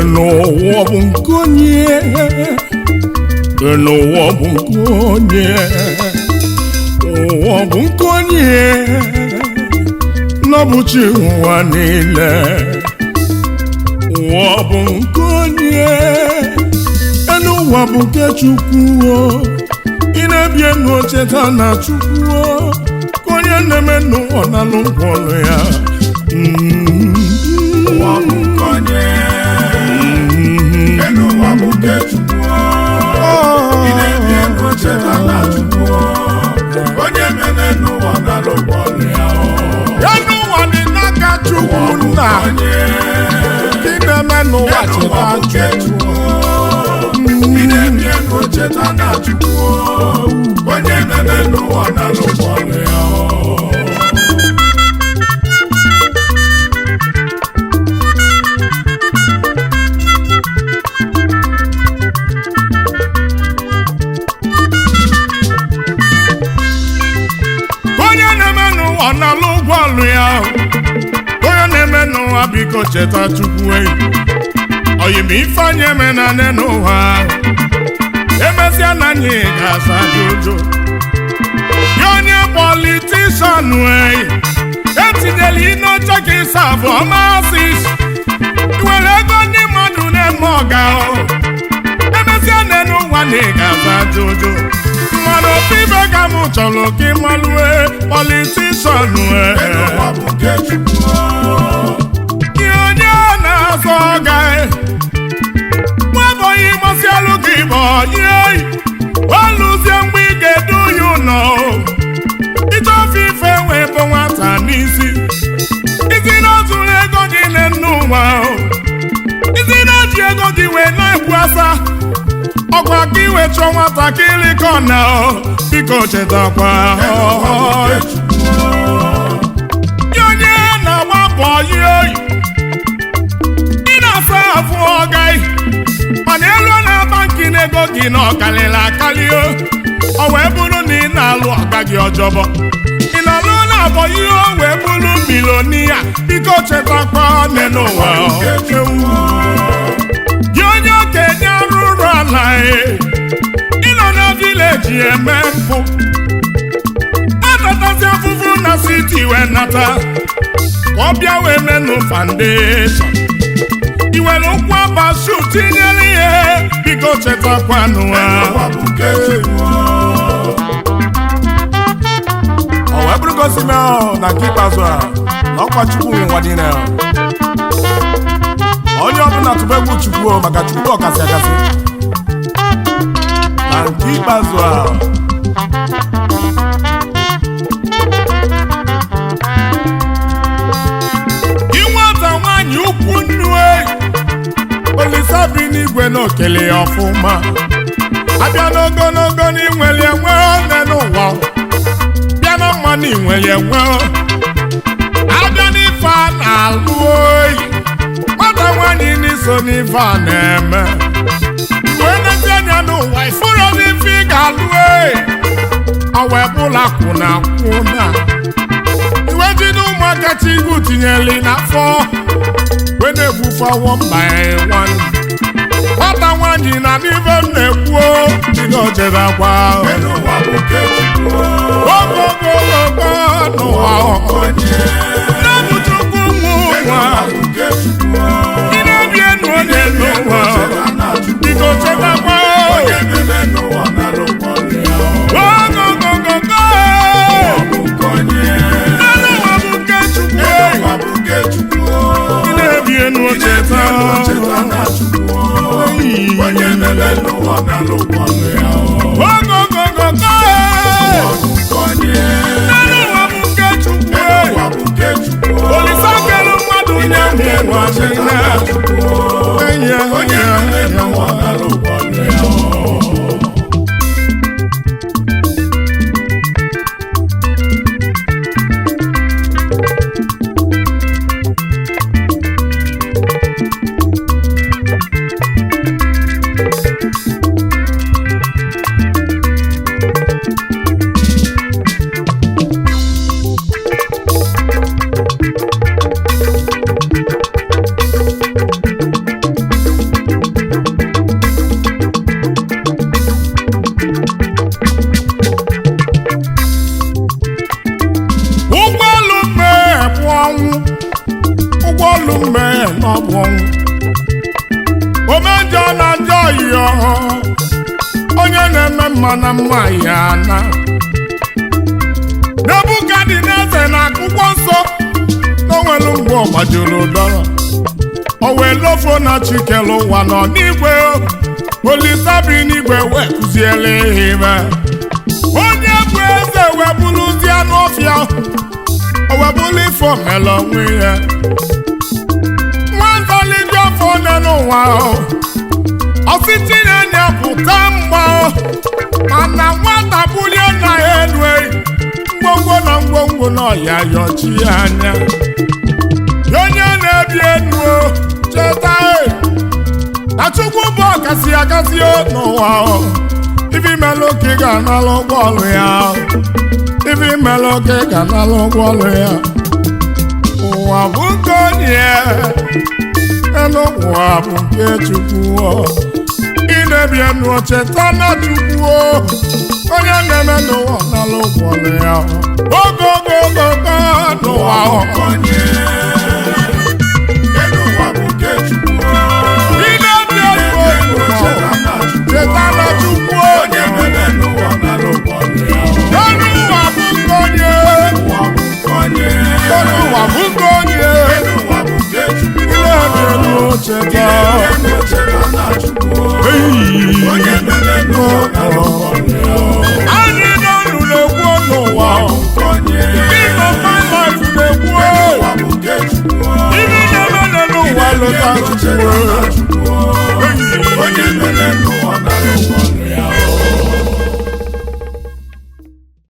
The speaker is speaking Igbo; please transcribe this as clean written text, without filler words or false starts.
n'ụwa bụ nke onye n'ụwa bụ nke onye ụwa bụ nke onye n'ọbụchi ụwa niile ụwa bụ nke onye enu ụwa bụ nke Chukwu ị na-ebie n'ocheta na Chukwu ka onye na-eme n'ụwa na n'ụkwọlụ ya ụwa bụ nke onye enu ụwa bụ nke Chukwu ị na-ebie n'ocheta na Chukwu onye na-eme n'ụwa na n'ụkwọlụ ya enu ụwa dị n'aka Chukwu nna ị na-eme n'ụwa cheta Chukwu cheta na Chukwu onye na-eme n'ụwa na n'ụkwọlụ ya onye na-eme n'ụwa na n'ụkwọlụ ya onye na-eme n'ụwa biko cheta Chukwu oyi m ifeanyị eme na nne n'ụwa emesịa na anyị ga-asa ajụjụ ya onye politishan etinyela inoche ka ịsa bụ ọmasị iwere ego ndị mmadụ na-eme ọga emesịa na n'ụwa na ị ga-asa ajụjụ mmadụ ofe ibe ka m chọrọ ka ị malue politishan ihe onye na-azọ ọga nwebụghị masị alụ gị bụ onye olụzie mgbe ị ga-edu ya ụlọ ịchọ ofe ife wee bụ nwata n'isi isi na ozuru ego gị na-ene ụwa isi na-eji ego gị wee na-egbu asa ọkwa ka iwe chọọ nwatakịrị ka ọ na biko chetakwa ya onye na-agbapụ onye ị na-asa afụ ọgaghị mana elu na-aba nke n'ego gị na ọkalịla akali o wee bụrụ na ị na-alụ ọga gị ọjọbọ ị na-alụ na-abọ ihe o wee bụrụ milonia biko chetakwa nne n'ụwa gị onye okenye arụrụ ala ịnọ na vileji eme mpụ natatazi afụfụ na siti wee nata ka ọ bịa wee menụ foundation iwere ụkwụ abasu tinyere ihe biko chetakwanụ o wee bụrụ gosi me na nke ikpeazụ a na ọkwa Chukwu nwa dị na onye ọbụla tụba egwu Chukwu maka Chukwu ọkasị akasị na nke ikpeazụ a inweta nwaanyị ukwu nnu Olisa bi n'igwe na okele ya ọfụma abịa n'ogologo n'inwere enwe one n'ụwa bịa na mma n'inwere enwe abịa n'ife a na-alụ oyi nwata nwaanyị n'iso n'ife a na-eme wee nezi anya n'ụwa ifuru n'ife ị ga-alụ oyi ọ wee bụla kwụna kwụna iwe dị n'ụmụaka Chukwu tinyeli n'afọ wee na-egbufe ọwọ mba nwata nwaanyị na n'ife m na-ekwu bido chetakwa ogogogogo n'ụwa n'ọbụ Chukwu ụmụ nwa ị na-ebi enu onye n'ụwa bido chetakwa ogogogogo n'ụwa bụ nke Chukwu ị na-ebi enu cheta onye na-eme n'ụwa na n'ụkwọlụ ya ogogogogo n'ụwa bụ nke Chukwu Olisa kere mmadụ nye ụwa niile onye na-eme n'ụwa na n'ụkwọlụ ya olu mmehie n'ọbụ ọnwụ omejọ na njọ ihe onye na-eme mma na mma ya na Nebukadneza na akwụkwọ nsọ n'onwelu mgbe ọ gbajuru dọrọ o wee lofo na chikelu ụwa nọ n'igwe Olisa bi n'igwe wee kụziele ihe onye bụ eze wee bụrụzie n'ọfịa o wee bụrụ ife omela onwe ya nwanzalidi ọfọ nọ n'ụwa ọsịtị na-enye pụta mgba mana nwata bulie na elu ngwongwo na ngwongwo n'ọya yọchi anya onye na-ebi enu cheta na Chukwu bụ ọkasị akasị n'ụwa ife imelụ ka ị ga-analụ ụgwọ ọlụ ya ife imelụ ka ị ga-analụ ụgwọ ọlụ ya ụwa bụ nke onye elu ụwa bụ nke Chukwu ị na-ebi enu cheta na Chukwu onye na-eme n'ụwa n'ala ụgwọ ọlụ ya ogogogogo n'ụwa onye elu ụwa bụ nke Chukwu ị na-ebi enu cheta na Chukwu onye mere n'ụwa n'ala ụgwọ ọlụ ya elu ụwa bụ nke onye ụwa bụ nke onye elu ụwa bụ nke onye elu ụwa bụ nke Chukwu ị na-ebi enu cheta cheta na Chukwu onye mere n'ụwa n'ala ụgwọ ọlụ ya anyị n'ọnụ na-ekwu n'ụwa ịnọ life na-ekwu ụwa bụ nke Chukwu ibe na-eme n'ụwa lọta Chukwu